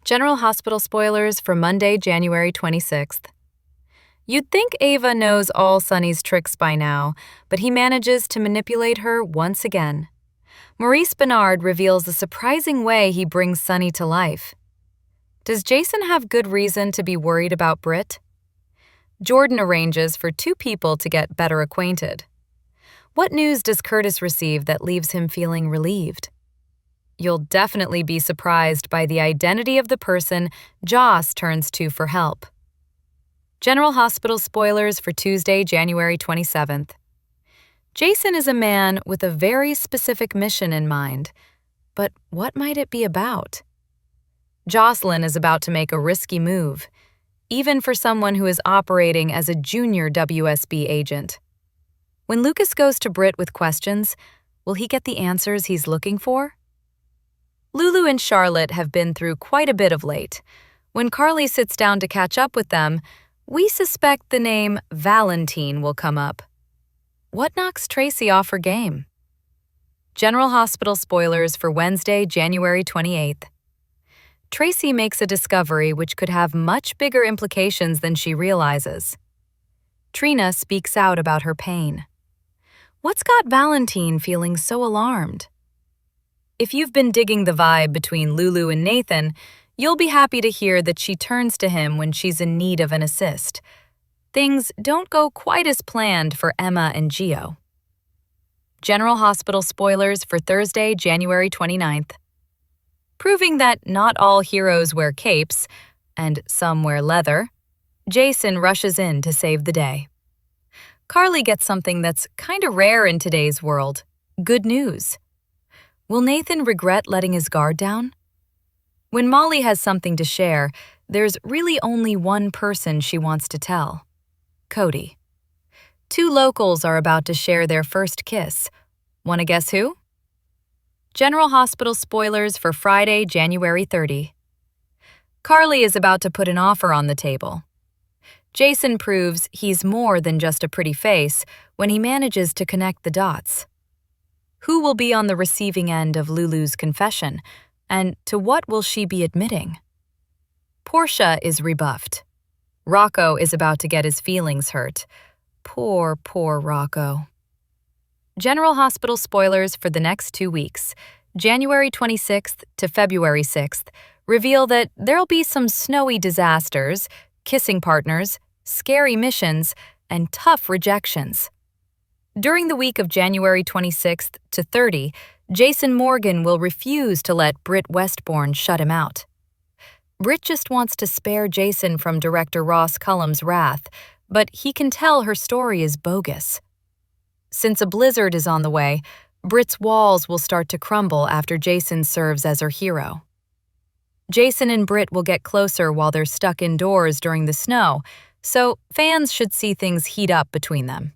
General Hospital spoilers for Monday, January 26th. You'd think Ava knows all Sunny's tricks by now, but he manages to manipulate her once again. Maurice Bernard reveals the surprising way he brings Sunny to life. Does Jason have good reason to be worried about Britt? Jordan arranges for two people to get better acquainted. What news does Curtis receive that leaves him feeling relieved? You'll definitely be surprised by the identity of the person Joss turns to for help. General Hospital spoilers for Tuesday, January 27th. Jason is a man with a very specific mission in mind, but what might it be about? Jocelyn is about to make a risky move, even for someone who is operating as a junior WSB agent. When Lucas goes to Britt with questions, will he get the answers he's looking for? Lulu and Charlotte have been through quite a bit of late. When Carly sits down to catch up with them, we suspect the name Valentine will come up. What knocks Tracy off her game? General Hospital spoilers for Wednesday, January 28th. Tracy makes a discovery which could have much bigger implications than she realizes. Trina speaks out about her pain. What's got Valentine feeling so alarmed? If you've been digging the vibe between Lulu and Nathan, you'll be happy to hear that she turns to him when she's in need of an assist. Things don't go quite as planned for Emma and Gio. General Hospital spoilers for Thursday, January 29th. Proving that not all heroes wear capes, and some wear leather, Jason rushes in to save the day. Carly gets something that's kinda rare in today's world: good news. Will Nathan regret letting his guard down? When Molly has something to share, there's really only one person she wants to tell: Cody. Two locals are about to share their first kiss. Wanna guess who? General Hospital spoilers for Friday, January 30. Carly is about to put an offer on the table. Jason proves he's more than just a pretty face when he manages to connect the dots. Who will be on the receiving end of Lulu's confession, and to what will she be admitting? Portia is rebuffed. Rocco is about to get his feelings hurt. Poor Rocco. General Hospital spoilers for the next 2 weeks, January 26th to February 6th, reveal that there'll be some snowy disasters, kissing partners, scary missions, and tough rejections. During the week of January 26th to 30, Jason Morgan will refuse to let Britt Westbourne shut him out. Britt just wants to spare Jason from director Ross Cullum's wrath, but he can tell her story is bogus. Since a blizzard is on the way, Britt's walls will start to crumble after Jason serves as her hero. Jason and Britt will get closer while they're stuck indoors during the snow, so fans should see things heat up between them.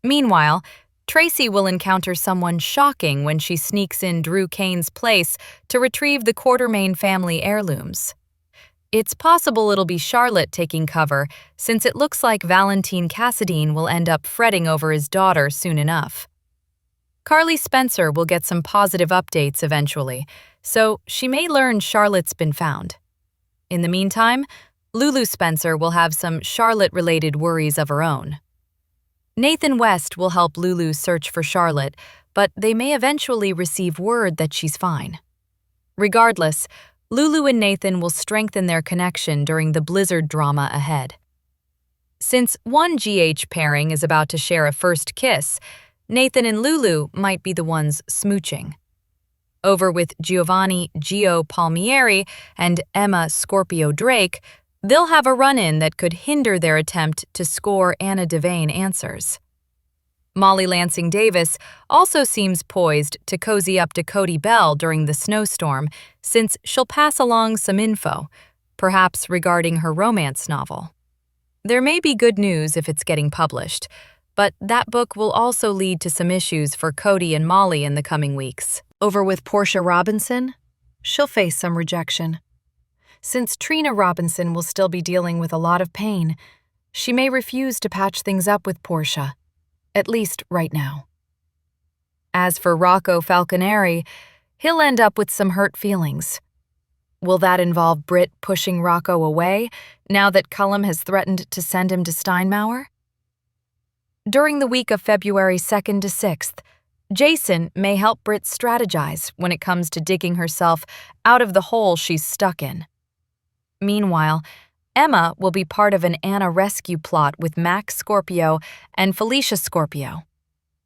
Meanwhile, Tracy will encounter someone shocking when she sneaks in Drew Kane's place to retrieve the Quartermain family heirlooms. It's possible it'll be Charlotte taking cover, since it looks like Valentine Cassadine will end up fretting over his daughter soon enough. Carly Spencer will get some positive updates eventually, so she may learn Charlotte's been found. In the meantime, Lulu Spencer will have some Charlotte-related worries of her own. Nathan West will help Lulu search for Charlotte, but they may eventually receive word that she's fine. Regardless, Lulu and Nathan will strengthen their connection during the blizzard drama ahead. Since one GH pairing is about to share a first kiss, Nathan and Lulu might be the ones smooching. Over with Giovanni Gio Palmieri and Emma Scorpio Drake, they'll have a run-in that could hinder their attempt to score Anna Devane answers. Molly Lansing Davis also seems poised to cozy up to Cody Bell during the snowstorm, since she'll pass along some info, perhaps regarding her romance novel. There may be good news if it's getting published, but that book will also lead to some issues for Cody and Molly in the coming weeks. Over with Portia Robinson, she'll face some rejection. Since Trina Robinson will still be dealing with a lot of pain, she may refuse to patch things up with Portia, at least right now. As for Rocco Falconeri, he'll end up with some hurt feelings. Will that involve Britt pushing Rocco away now that Cullum has threatened to send him to Steinmauer? During the week of February 2nd to 6th, Jason may help Britt strategize when it comes to digging herself out of the hole she's stuck in. Meanwhile, Emma will be part of an Anna rescue plot with Max Scorpio and Felicia Scorpio.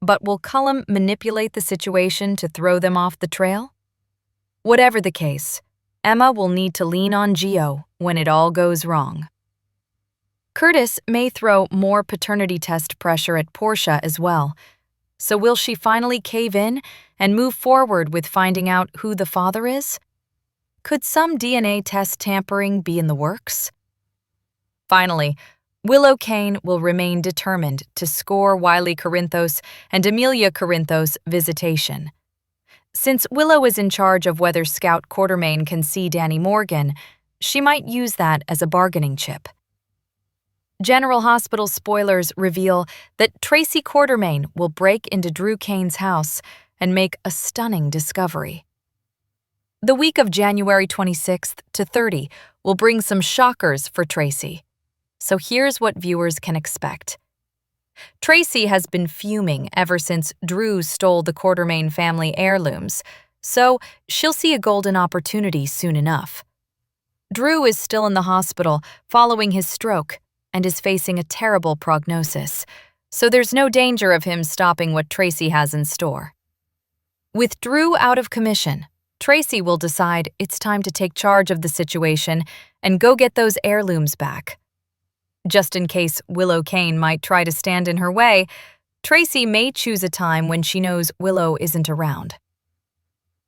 But will Cullum manipulate the situation to throw them off the trail? Whatever the case, Emma will need to lean on Gio when it all goes wrong. Curtis may throw more paternity test pressure at Portia as well. So will she finally cave in and move forward with finding out who the father is? Could some DNA test tampering be in the works? Finally, Willow Kane will remain determined to score Wiley Corinthos and Amelia Corinthos' visitation. Since Willow is in charge of whether Scout Quartermain can see Danny Morgan, she might use that as a bargaining chip. General Hospital spoilers reveal that Tracy Quartermain will break into Drew Kane's house and make a stunning discovery. The week of January 26th to 30 will bring some shockers for Tracy. So here's what viewers can expect. Tracy has been fuming ever since Drew stole the Quartermain family heirlooms, so she'll see a golden opportunity soon enough. Drew is still in the hospital following his stroke and is facing a terrible prognosis, so there's no danger of him stopping what Tracy has in store. With Drew out of commission, Tracy will decide it's time to take charge of the situation and go get those heirlooms back. Just in case Willow Kane might try to stand in her way, Tracy may choose a time when she knows Willow isn't around.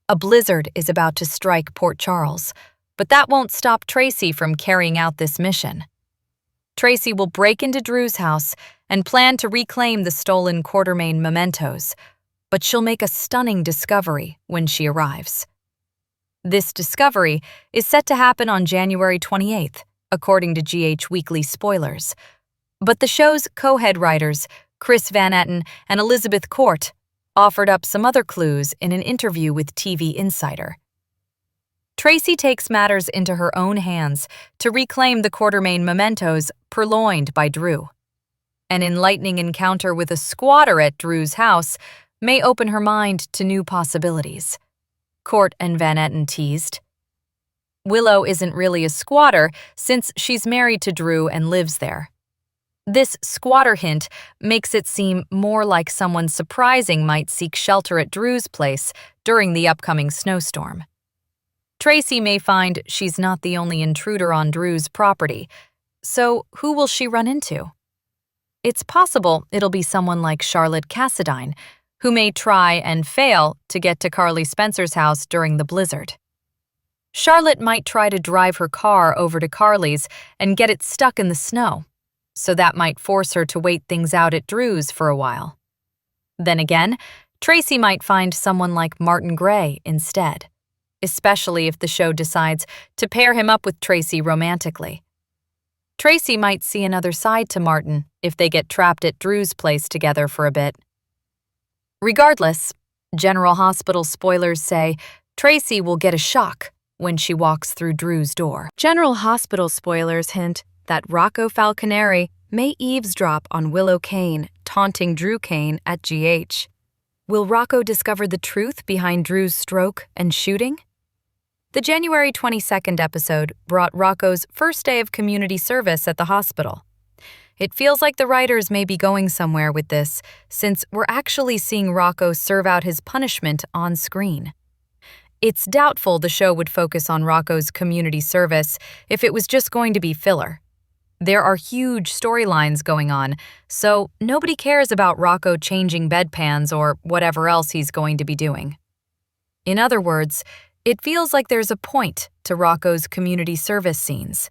A blizzard is about to strike Port Charles, but that won't stop Tracy from carrying out this mission. Tracy will break into Drew's house and plan to reclaim the stolen Quartermain mementos, but she'll make a stunning discovery when she arrives. This discovery is set to happen on January 28th, according to GH Weekly spoilers. But the show's co-head writers, Chris Van Etten and Elizabeth Court, offered up some other clues in an interview with TV Insider. Tracy takes matters into her own hands to reclaim the Quartermain mementos purloined by Drew. An enlightening encounter with a squatter at Drew's house may open her mind to new possibilities. Court and Van Etten teased. Willow isn't really a squatter since she's married to Drew and lives there. This squatter hint makes it seem more like someone surprising might seek shelter at Drew's place during the upcoming snowstorm. Tracy may find she's not the only intruder on Drew's property, so who will she run into? It's possible it'll be someone like Charlotte Cassadine, who may try and fail to get to Carly Spencer's house during the blizzard. Charlotte might try to drive her car over to Carly's and get it stuck in the snow, so that might force her to wait things out at Drew's for a while. Then again, Tracy might find someone like Martin Gray instead, especially if the show decides to pair him up with Tracy romantically. Tracy might see another side to Martin if they get trapped at Drew's place together for a bit. Regardless, General Hospital spoilers say Tracy will get a shock when she walks through Drew's door. General Hospital spoilers hint that Rocco Falconeri may eavesdrop on Willow Kane taunting Drew Kane at GH. Will Rocco discover the truth behind Drew's stroke and shooting? The January 22nd episode brought Rocco's first day of community service at the hospital. It feels like the writers may be going somewhere with this, since we're actually seeing Rocco serve out his punishment on screen. It's doubtful the show would focus on Rocco's community service if it was just going to be filler. There are huge storylines going on, so nobody cares about Rocco changing bedpans or whatever else he's going to be doing. In other words, it feels like there's a point to Rocco's community service scenes.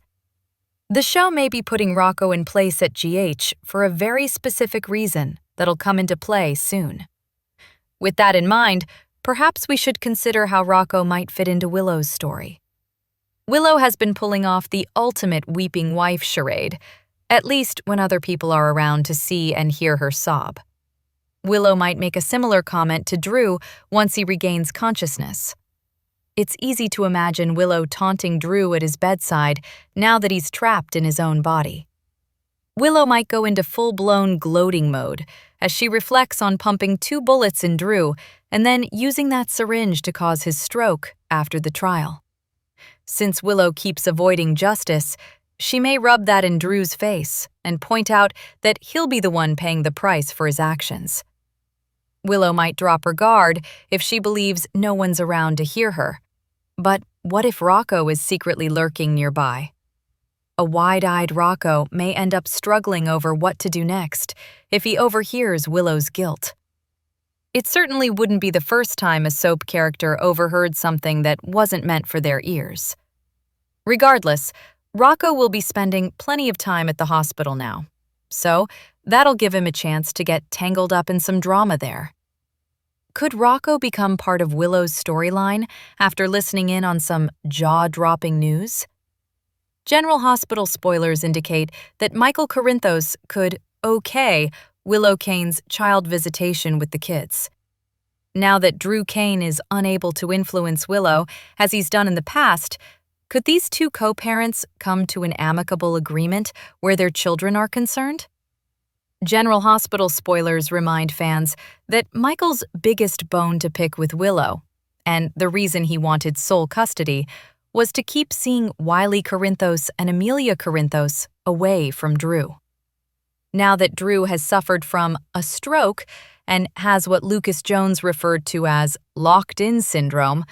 The show may be putting Rocco in place at GH for a very specific reason that'll come into play soon. With that in mind, perhaps we should consider how Rocco might fit into Willow's story. Willow has been pulling off the ultimate weeping wife charade, at least when other people are around to see and hear her sob. Willow might make a similar comment to Drew once he regains consciousness. It's easy to imagine Willow taunting Drew at his bedside now that he's trapped in his own body. Willow might go into full-blown gloating mode as she reflects on pumping 2 bullets in Drew and then using that syringe to cause his stroke after the trial. Since Willow keeps avoiding justice, she may rub that in Drew's face and point out that he'll be the one paying the price for his actions. Willow might drop her guard if she believes no one's around to hear her. But what if Rocco is secretly lurking nearby? A wide-eyed Rocco may end up struggling over what to do next if he overhears Willow's guilt. It certainly wouldn't be the first time a soap character overheard something that wasn't meant for their ears. Regardless, Rocco will be spending plenty of time at the hospital now, so that'll give him a chance to get tangled up in some drama there. Could Rocco become part of Willow's storyline after listening in on some jaw-dropping news? General Hospital spoilers indicate that Michael Corinthos could okay Willow Kane's child visitation with the kids. Now that Drew Kane is unable to influence Willow, as he's done in the past, could these 2 co-parents come to an amicable agreement where their children are concerned? General Hospital spoilers remind fans that Michael's biggest bone to pick with Willow, and the reason he wanted sole custody, was to keep seeing Wiley Corinthos and Amelia Corinthos away from Drew. Now that Drew has suffered from a stroke and has what Lucas Jones referred to as locked-in syndrome,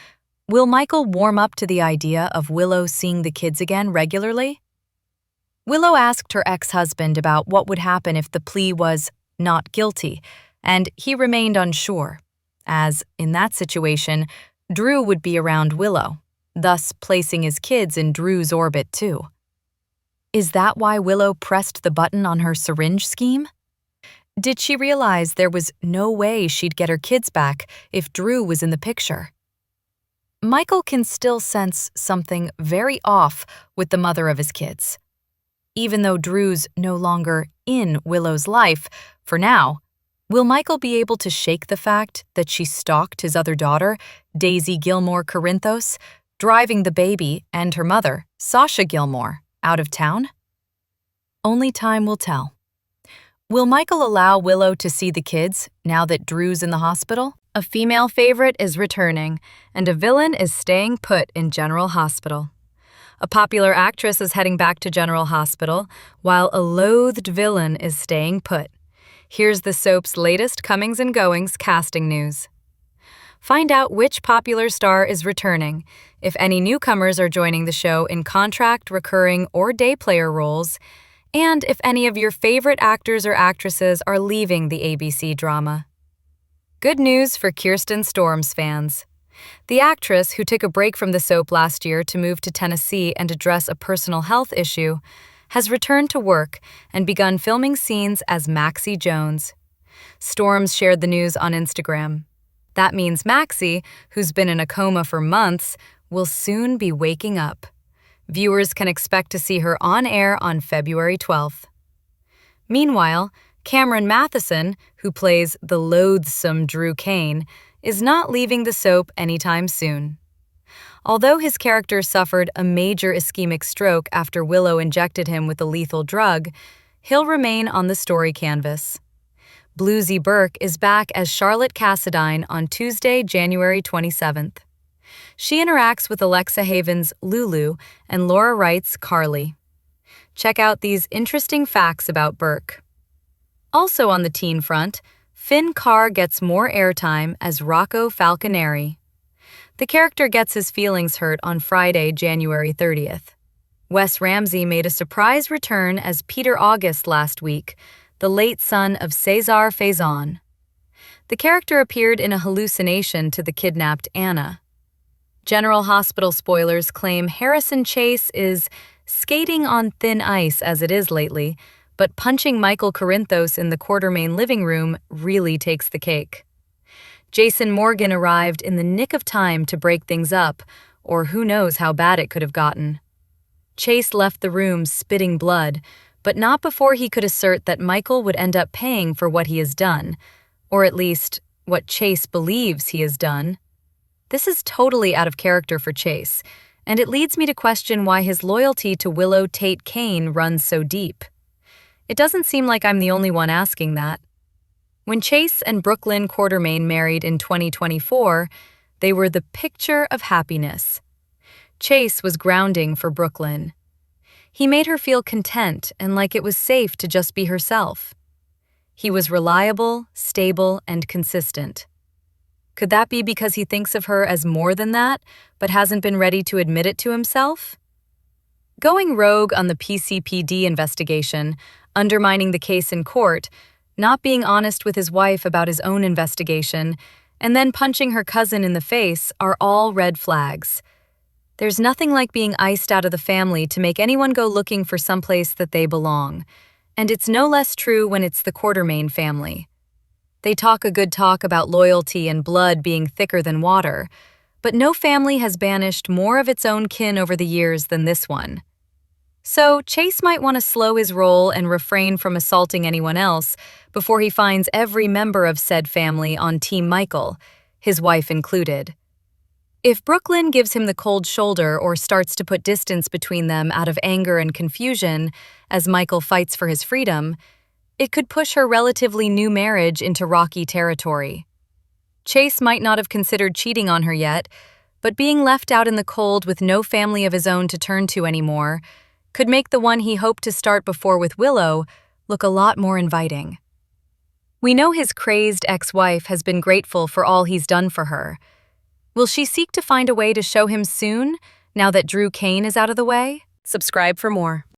will Michael warm up to the idea of Willow seeing the kids again regularly? Willow asked her ex-husband about what would happen if the plea was not guilty, and he remained unsure, as, in that situation, Drew would be around Willow, thus placing his kids in Drew's orbit too. Is that why Willow pressed the button on her syringe scheme? Did she realize there was no way she'd get her kids back if Drew was in the picture? Michael can still sense something very off with the mother of his kids. Even though Drew's no longer in Willow's life, for now, will Michael be able to shake the fact that she stalked his other daughter, Daisy Gilmore Corinthos, driving the baby and her mother, Sasha Gilmore, out of town? Only time will tell. Will Michael allow Willow to see the kids now that Drew's in the hospital? A female favorite is returning, and a villain is staying put in General Hospital. A popular actress is heading back to General Hospital, while a loathed villain is staying put. Here's the soap's latest comings and goings casting news. Find out which popular star is returning, if any newcomers are joining the show in contract, recurring, or day player roles, and if any of your favorite actors or actresses are leaving the ABC drama. Good news for Kirsten Storms fans. The actress, who took a break from the soap last year to move to Tennessee and address a personal health issue, has returned to work and begun filming scenes as Maxie Jones. Storms shared the news on Instagram. That means Maxie, who's been in a coma for months, will soon be waking up. Viewers can expect to see her on air on February 12th. Meanwhile, Cameron Matheson, who plays the loathsome Drew Kane, is not leaving the soap anytime soon. Although his character suffered a major ischemic stroke after Willow injected him with a lethal drug, he'll remain on the story canvas. Bluesy Burke is back as Charlotte Cassadine on Tuesday, January 27th. She interacts with Alexa Haven's Lulu and Laura Wright's Carly. Check out these interesting facts about Burke. Also on the teen front, Finn Carr gets more airtime as Rocco Falconeri. The character gets his feelings hurt on Friday, January 30th. Wes Ramsey made a surprise return as Peter August last week, the late son of Cesar Faison. The character appeared in a hallucination to the kidnapped Anna. General Hospital spoilers claim Harrison Chase is skating on thin ice as it is lately, but punching Michael Corinthos in the Quartermain living room really takes the cake. Jason Morgan arrived in the nick of time to break things up, or who knows how bad it could have gotten. Chase left the room spitting blood, but not before he could assert that Michael would end up paying for what he has done, or at least what Chase believes he has done. This is totally out of character for Chase, and it leads me to question why his loyalty to Willow Tate Kane runs so deep. It doesn't seem like I'm the only one asking that. When Chase and Brooklyn Quartermain married in 2024, they were the picture of happiness. Chase was grounding for Brooklyn. He made her feel content and like it was safe to just be herself. He was reliable, stable, and consistent. Could that be because he thinks of her as more than that, but hasn't been ready to admit it to himself? Going rogue on the PCPD investigation, undermining the case in court, not being honest with his wife about his own investigation, and then punching her cousin in the face are all red flags. There's nothing like being iced out of the family to make anyone go looking for someplace that they belong, and it's no less true when it's the Quartermain family. They talk a good talk about loyalty and blood being thicker than water, but no family has banished more of its own kin over the years than this one. So Chase might want to slow his roll and refrain from assaulting anyone else before he finds every member of said family on Team Michael, his wife included. If Brooklyn gives him the cold shoulder or starts to put distance between them out of anger and confusion as Michael fights for his freedom, it could push her relatively new marriage into rocky territory. Chase might not have considered cheating on her yet, but being left out in the cold with no family of his own to turn to anymore could make the one he hoped to start before with Willow look a lot more inviting. We know his crazed ex-wife has been grateful for all he's done for her. Will she seek to find a way to show him soon, now that Drew Kane is out of the way? Subscribe for more.